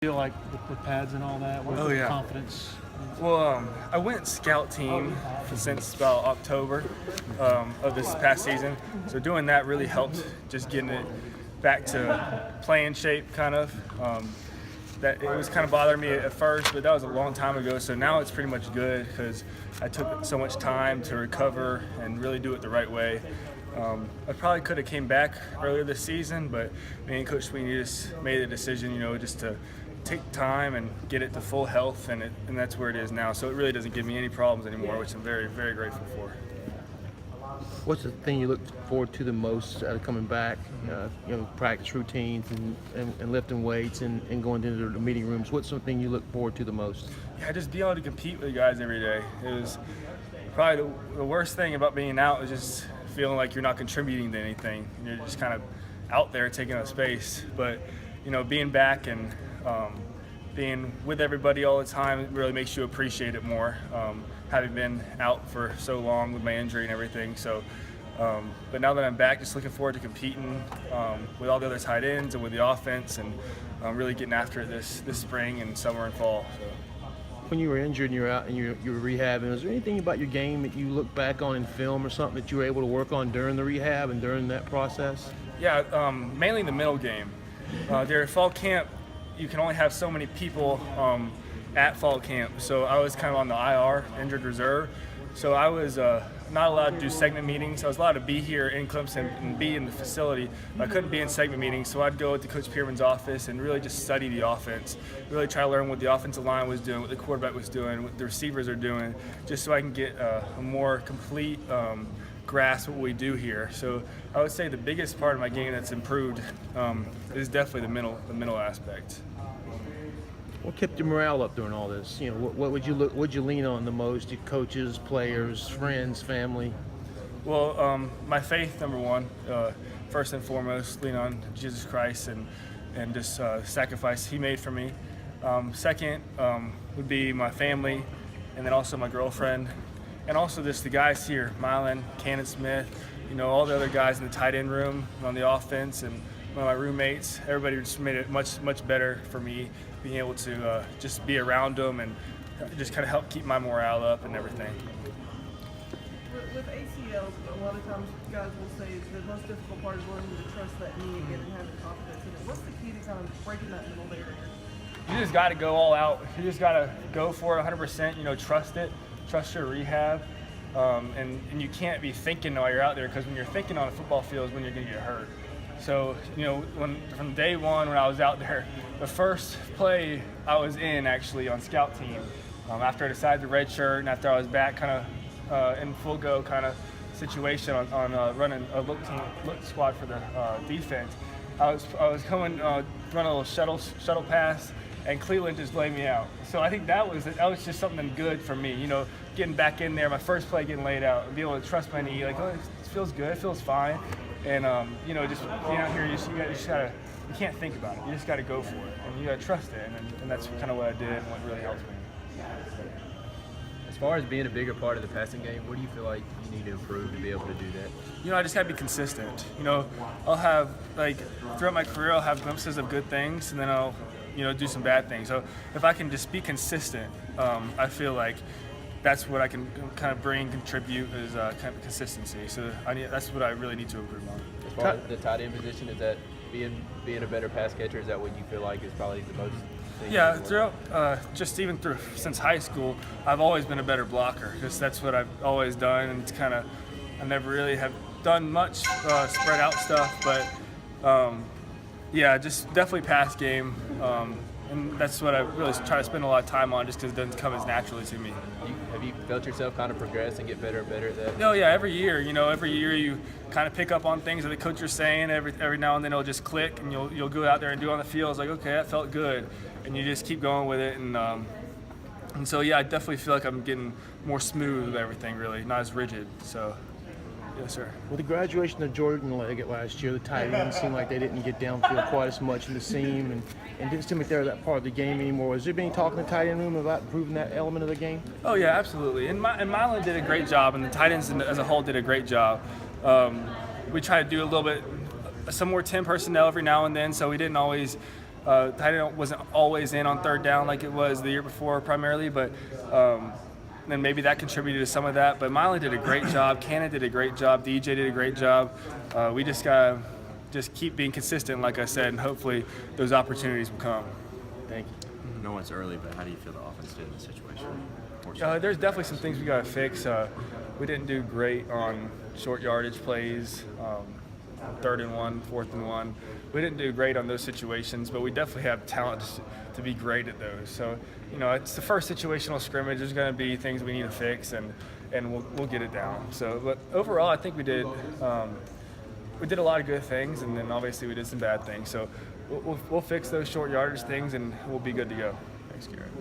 feel like with the pads and all that? What's the confidence? Well, I went scout team since about October of this past season. So doing that really helped, just getting it back to playing shape, kind of. That it was kind of bothering me at first, but that was a long time ago. So now it's pretty much good because I took so much time to recover and really do it the right way. I probably could have came back earlier this season, but me and Coach Sweeney just made a decision, just to take time and get it to full health, and that's where it is now. So it really doesn't give me any problems anymore, which I'm very, very grateful for. What's the thing you look forward to the most out of coming back? Practice routines and lifting weights and going into the meeting rooms. What's something you look forward to the most? Yeah, just being able to compete with the guys every day. It was probably the worst thing about being out is just feeling like you're not contributing to anything. You're just kind of out there taking up space. But being back and being with everybody all the time, it really makes you appreciate it more. Having been out for so long with my injury and everything. So, but now that I'm back, just looking forward to competing with all the other tight ends and with the offense, and really getting after it this spring and summer and fall. So. When you were injured and you were out and you were rehabbing, was there anything about your game that you look back on in film or something that you were able to work on during the rehab and during that process? Yeah, mainly the middle game. During fall camp, you can only have so many people at fall camp. So I was kind of on the IR, injured reserve. So I was not allowed to do segment meetings. I was allowed to be here in Clemson and be in the facility, but I couldn't be in segment meetings. So I'd go to Coach Pearman's office and really just study the offense, really try to learn what the offensive line was doing, what the quarterback was doing, what the receivers are doing, just so I can get a more complete grasp what we do here. So I would say the biggest part of my game that's improved is definitely the middle aspect. What kept your morale up during all this? What would you lean on the most? Your coaches, players, friends, family? Well, my faith, number one, first and foremost, lean on Jesus Christ and just sacrifice He made for me. Second would be my family, and then also my girlfriend, and also just the guys here, Mylan, Cannon Smith, all the other guys in the tight end room on the offense, and one of my roommates. Everybody just made it much, much better for me, being able to just be around them and just kind of help keep my morale up and everything. With ACLs, a lot of times guys will say the most difficult part is learning to trust that knee again and having confidence in it. What's the key to kind of breaking that middle barrier? You just got to go all out. You just got to go for it 100%. Trust it. Trust your rehab. And you can't be thinking while you're out there, because when you're thinking on a football field is when you're going to get hurt. So, from day one when I was out there, the first play I was in actually on scout team, after I decided to redshirt and after I was back kind of in full go kind of situation on running a look squad for the defense, I was coming, running a little shuttle pass, and Cleveland just laid me out. So I think that was just something good for me, getting back in there, my first play getting laid out, and being able to trust my knee, like, oh, it feels good, it feels fine. And, just being out here, you can't think about it. You just got to go for it. And you got to trust it. And that's kind of what I did and what really helped me. As far as being a bigger part of the passing game, what do you feel like you need to improve to be able to do that? I just got to be consistent. I'll have, throughout my career, I'll have glimpses of good things, and then I'll, do some bad things. So if I can just be consistent, I feel like that's what I can kind of contribute is kind of consistency. So that's what I really need to improve on. As far as the tight end position, is that being a better pass catcher, is that what you feel like is probably the most? Yeah, throughout since high school, I've always been a better blocker, because that's what I've always done, and it's kind of I never really have done much spread out stuff, but just definitely pass game. And that's what I really try to spend a lot of time on, just because it doesn't come as naturally to me. Have you felt yourself kind of progress and get better and better at that? No, yeah, every year you kind of pick up on things that the coach is saying. Every now and then it'll just click, and you'll go out there and do it on the field. It's like, okay, that felt good, and you just keep going with it. And so, yeah, I definitely feel like I'm getting more smooth with everything, really, not as rigid. So, yes, sir. With the graduation of Jordan Leggett last year, the tight ends seemed like they didn't get downfield quite as much in the seam, and didn't seem like they were that part of the game anymore. Was there any talk in the tight end room about improving that element of the game? Oh, yeah, absolutely. And Mylan did a great job, and the tight ends as a whole did a great job. We try to do a little bit, some more 10 personnel every now and then, so we didn't always Tight end wasn't always in on third down like it was the year before primarily, but then maybe that contributed to some of that. But Miley did a great job. Cannon did a great job. DJ did a great job. We just got to keep being consistent, like I said, and hopefully those opportunities will come. Thank you. I know it's early, but how do you feel the offense did in this situation? There's definitely some things we got to fix. We didn't do great on short yardage plays, 3rd and 1, 4th and 1. We didn't do great on those situations, but we definitely have talent to be great at those. So, it's the first situational scrimmage. There's going to be things we need to fix, and we'll get it down. So, but overall, I think we did a lot of good things, and then obviously we did some bad things. So we'll fix those short yardage things, and we'll be good to go. Thanks, Garrett.